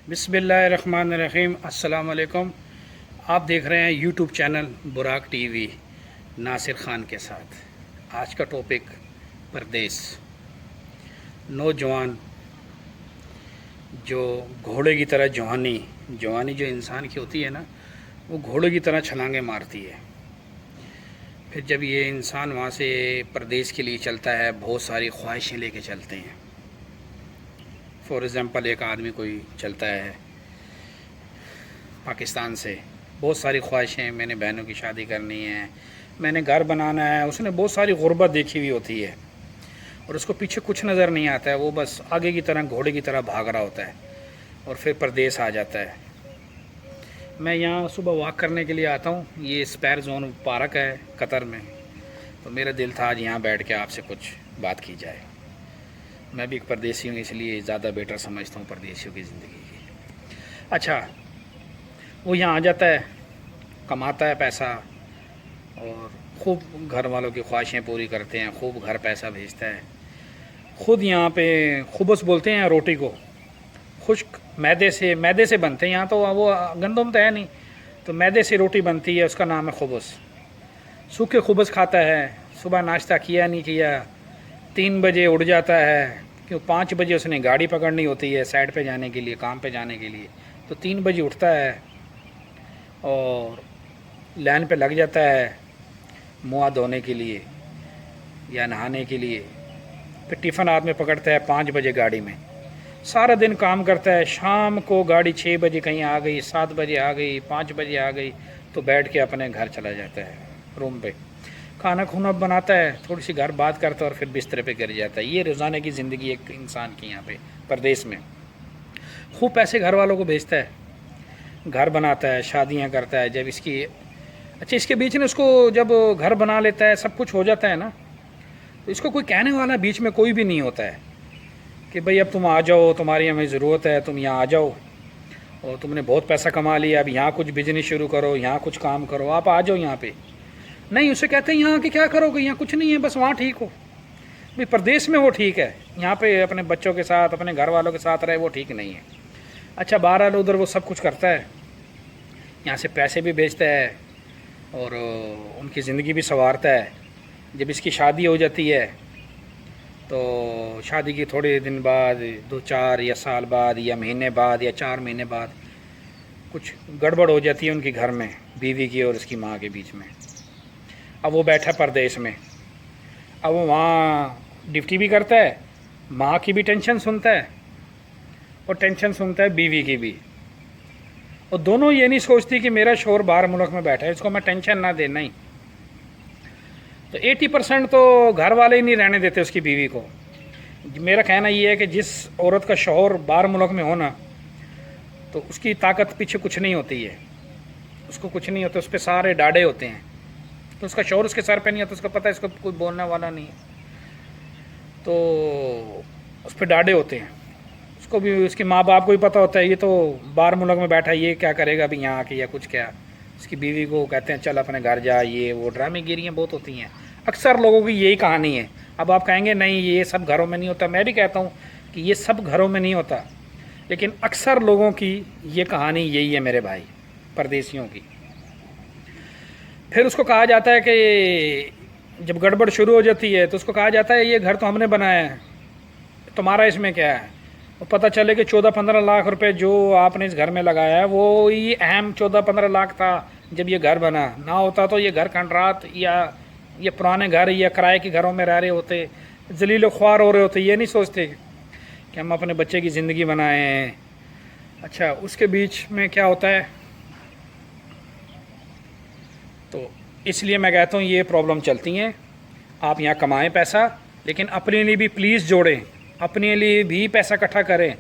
बिस्मिल्लाहिर्रहमानिर्रहीम। अस्सलाम वालेकुम। आप देख रहे हैं यूट्यूब चैनल बुराक टीवी नासिर ख़ान के साथ। आज का टॉपिक परदेस। नौजवान जो घोड़े की तरह जवानी जो इंसान की होती है ना, वो घोड़े की तरह छलांगे मारती है। फिर जब ये इंसान वहाँ से परदेस के लिए चलता है, बहुत सारी ख्वाहिशें लेके चलते हैं। फॉर एग्ज़ाम्पल, एक आदमी कोई चलता है पाकिस्तान से, बहुत सारी ख्वाहिशें, मैंने बहनों की शादी करनी है, मैंने घर बनाना है। उसने बहुत सारी गुर्बत देखी हुई होती है और उसको पीछे कुछ नज़र नहीं आता है। वो बस आगे की तरह घोड़े की तरह भाग रहा होता है और फिर परदेस आ जाता है। मैं यहाँ सुबह वॉक करने के लिए आता हूँ। ये स्पैर जोन पार्क है कतर में, तो मेरा दिल था आज यहाँ बैठ के आपसे कुछ बात की जाए। मैं भी एक परदेसी हूँ, इसलिए ज़्यादा बेटर समझता हूँ परदेसियों की ज़िंदगी की। अच्छा, वो यहाँ आ जाता है, कमाता है पैसा और खूब घर वालों की ख्वाहिशें पूरी करते हैं, खूब घर पैसा भेजता है। ख़ुद यहाँ पे खुबस बोलते हैं रोटी को, खुश्क मैदे से बनते हैं यहाँ, तो वो गंदम तो है नहीं, तो मैदे से रोटी बनती है, उसका नाम है खुबस। सूखे खुबस खाता है। सुबह नाश्ता किया नहीं किया, 3 बजे उठ जाता है, क्यों 5 बजे उसने गाड़ी पकड़नी होती है साइड पे जाने के लिए, काम पे जाने के लिए। तो 3 बजे उठता है और लाइन पे लग जाता है मुँह धोने के लिए या नहाने के लिए। फिर टिफ़िन हाथ में पकड़ता है 5 बजे गाड़ी में। सारा दिन काम करता है। शाम को गाड़ी 6 बजे कहीं आ गई, 7 बजे आ गई, 5 बजे आ गई, तो बैठ के अपने घर चला जाता है, रूम पे खाना खूना बनाता है, थोड़ी सी घर बात करता है और फिर बिस्तर पे गिर जाता है। ये रोज़ाना की ज़िंदगी एक इंसान की यहाँ पे परदेस में। खूब पैसे घर वालों को भेजता है, घर बनाता है, शादियाँ करता है। जब इसकी अच्छा, इसके बीच में उसको जब घर बना लेता है, सब कुछ हो जाता है ना, तो इसको कोई कहने वाला बीच में कोई भी नहीं होता है कि भाई अब तुम आ जाओ, तुम्हारी हमें ज़रूरत है, तुम यहाँ आ जाओ और तुमने बहुत पैसा कमा लिया, अब यहाँ कुछ बिजनेस शुरू करो, यहाँ कुछ काम करो, आप आ जाओ यहाँ पे। नहीं, उसे कहते हैं यहाँ के क्या करोगे, यहाँ कुछ नहीं है, बस वहाँ ठीक हो। भाई परदेस में वो ठीक है, यहाँ पे अपने बच्चों के साथ, अपने घर वालों के साथ रहे, वो ठीक नहीं है। अच्छा, बहरहाल उधर वो सब कुछ करता है, यहाँ से पैसे भी भेजता है और उनकी ज़िंदगी भी संवारता है। जब इसकी शादी हो जाती है तो शादी के थोड़े दिन बाद, 2-4 या साल बाद या महीने बाद या 4 महीने बाद, कुछ गड़बड़ हो जाती है उनके घर में, बीवी की और उसकी माँ के बीच में। अब वो बैठा परदेस में, अब वो वहाँ ड्यूटी भी करता है, माँ की भी टेंशन सुनता है और टेंशन सुनता है बीवी की भी। और दोनों ये नहीं सोचती कि मेरा शोहर बाहर मुल्क में बैठा है, इसको मैं टेंशन ना दे। नहीं, तो 80% तो घर वाले ही नहीं रहने देते उसकी बीवी को। मेरा कहना ये है कि जिस औरत का शोहर बाहर मुल्क में हो ना, तो उसकी ताकत पीछे कुछ नहीं होती है, उसको कुछ नहीं होता, उस पर सारे डाढ़े होते हैं। तो उसका शोहर उसके सर पे नहीं होता, उसको पता है इसको कोई बोलने वाला नहीं है, तो उस पर डाढ़े होते हैं। उसको भी, उसके माँ बाप को भी पता होता है ये तो बाहर मुल्क में बैठा है, ये क्या करेगा अभी यहाँ आके या कुछ क्या। उसकी बीवी को कहते हैं चल अपने घर जा, ये वो ड्रामेगिरियाँ बहुत होती हैं। अक्सर लोगों की यही कहानी है। अब आप कहेंगे नहीं ये सब घरों में नहीं होता, मैं भी कहता हूँ कि ये सब घरों में नहीं होता, लेकिन अक्सर लोगों की ये कहानी यही है मेरे भाई, परदेसियों की। फिर उसको कहा जाता है कि जब गड़बड़ शुरू हो जाती है तो उसको कहा जाता है ये घर तो हमने बनाया है, तुम्हारा इसमें क्या है। और पता चले कि 14-15 लाख रुपए जो आपने इस घर में लगाया है वो ही अहम 14-15 लाख था जब ये घर बना। ना होता तो ये घर खंडरात या ये पुराने घर या किराए के घरों में रह रहे होते, जलील ख्वार हो रहे होते। ये नहीं सोचते कि हम अपने बच्चे की ज़िंदगी बनाए हैं। अच्छा, उसके बीच में क्या होता है, तो इसलिए मैं कहता हूँ ये प्रॉब्लम चलती हैं। आप यहाँ कमाएं पैसा, लेकिन अपने लिए भी प्लीज़ जोड़ें, अपने लिए भी पैसा इकट्ठा करें।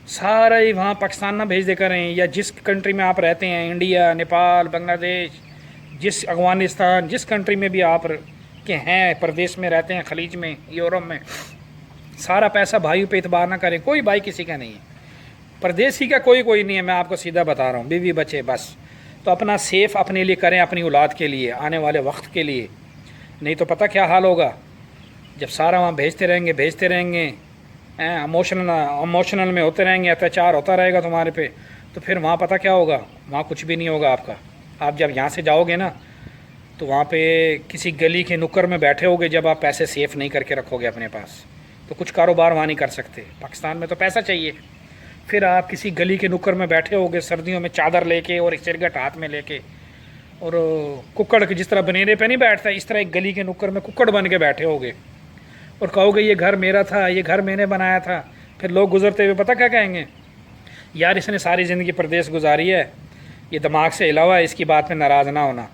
सारा ही वहाँ पाकिस्तान ना भेज दे करें, या जिस कंट्री में आप रहते हैं, इंडिया, नेपाल, बांग्लादेश, जिस अफ़गानिस्तान, जिस कंट्री में भी आप के हैं, प्रदेश में रहते हैं, खलीज में, यूरोप में, सारा पैसा भाइयों पे इतबार ना करें। कोई भाई किसी का नहीं है, परदेसी का कोई नहीं है, मैं आपको सीधा बता रहा हूँ, बीवी बच्चे बस। तो अपना सेफ़ अपने लिए करें, अपनी औलाद के लिए, आने वाले वक्त के लिए। नहीं तो पता क्या हाल होगा, जब सारा वहाँ भेजते रहेंगे हैं, इमोशनल में होते रहेंगे, अत्याचार होता रहेगा तुम्हारे पे, तो फिर वहाँ पता क्या होगा, वहाँ कुछ भी नहीं होगा आपका। आप जब यहाँ से जाओगे ना, तो वहाँ पे किसी गली के नुक्कड़ में बैठे होगे, जब आप पैसे सेफ़ नहीं करके रखोगे अपने पास, तो कुछ कारोबार वहाँ नहीं कर सकते। पाकिस्तान में तो पैसा चाहिए। फिर आप किसी गली के नुक्कड़ में बैठे होगे सर्दियों में, चादर लेके और एक सिरगट हाथ में लेके, और कुक्कड़ के जिस तरह बनेरे पे नहीं बैठता, इस तरह एक गली के नुक्कड़ में कुक्कड़ बन के बैठे होगे और कहोगे ये घर मेरा था, ये घर मैंने बनाया था। फिर लोग गुजरते हुए पता क्या कहेंगे, यार इसने सारी ज़िंदगी परदेश गुजारी है, ये दिमाग से हिला हुआ है, इसकी बात में नाराज़ ना होना।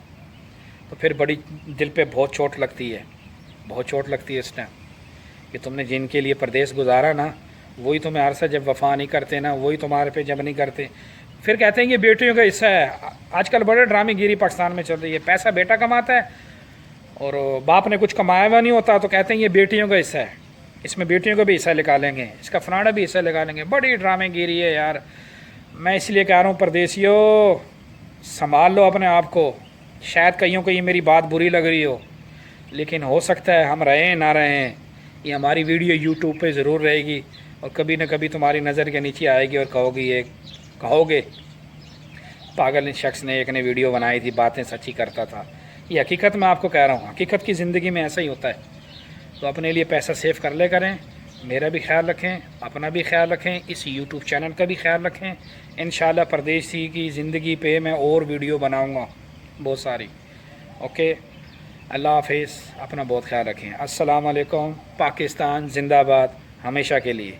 तो फिर बड़ी दिल पे बहुत चोट लगती है, बहुत चोट लगती है इस टाइम, कि तुमने जिनके लिए परदेश गुजारा ना, वही तुम्हें अरसा जब वफ़ा नहीं करते ना, वही तुम्हारे पे जब नहीं करते। फिर कहते हैं कि बेटियों का हिस्सा है। आजकल बड़े ड्रामेगिरी पाकिस्तान में चल रही है, पैसा बेटा कमाता है और बाप ने कुछ कमाया हुआ नहीं होता, तो कहते हैं ये बेटियों का हिस्सा है, इसमें बेटियों का भी हिस्सा निकालेंगे, इसका फलाना भी हिस्सा निकालेंगे। बड़ी ड्रामेगिरी है यार। मैं इसलिए कह रहा हूँ परदेसियों, संभाल लो अपने आप को। शायद कईयों को ये मेरी बात बुरी लग रही हो, लेकिन हो सकता है हम रहें ना रहें, ये हमारी वीडियो यूट्यूब पे ज़रूर रहेगी और कभी न कभी तुम्हारी नज़र के नीचे आएगी और कहोगे पागल शख्स ने एक ने वीडियो बनाई थी, बातें सच्ची करता था। ये हकीकत मैं आपको कह रहा हूँ, हकीकत की ज़िंदगी में ऐसा ही होता है। तो अपने लिए पैसा सेव कर ले करें, मेरा भी ख्याल रखें, अपना भी ख्याल रखें, इस यूट्यूब चैनल का भी ख्याल रखें। इंशाल्लाह परदेसी की ज़िंदगी पे मैं और वीडियो बनाऊँगा बहुत सारी। ओके, अल्लाह हाफिज़, अपना बहुत ख्याल रखें। अस्सलाम वालेकुम। पाकिस्तान जिंदाबाद हमेशा के लिए।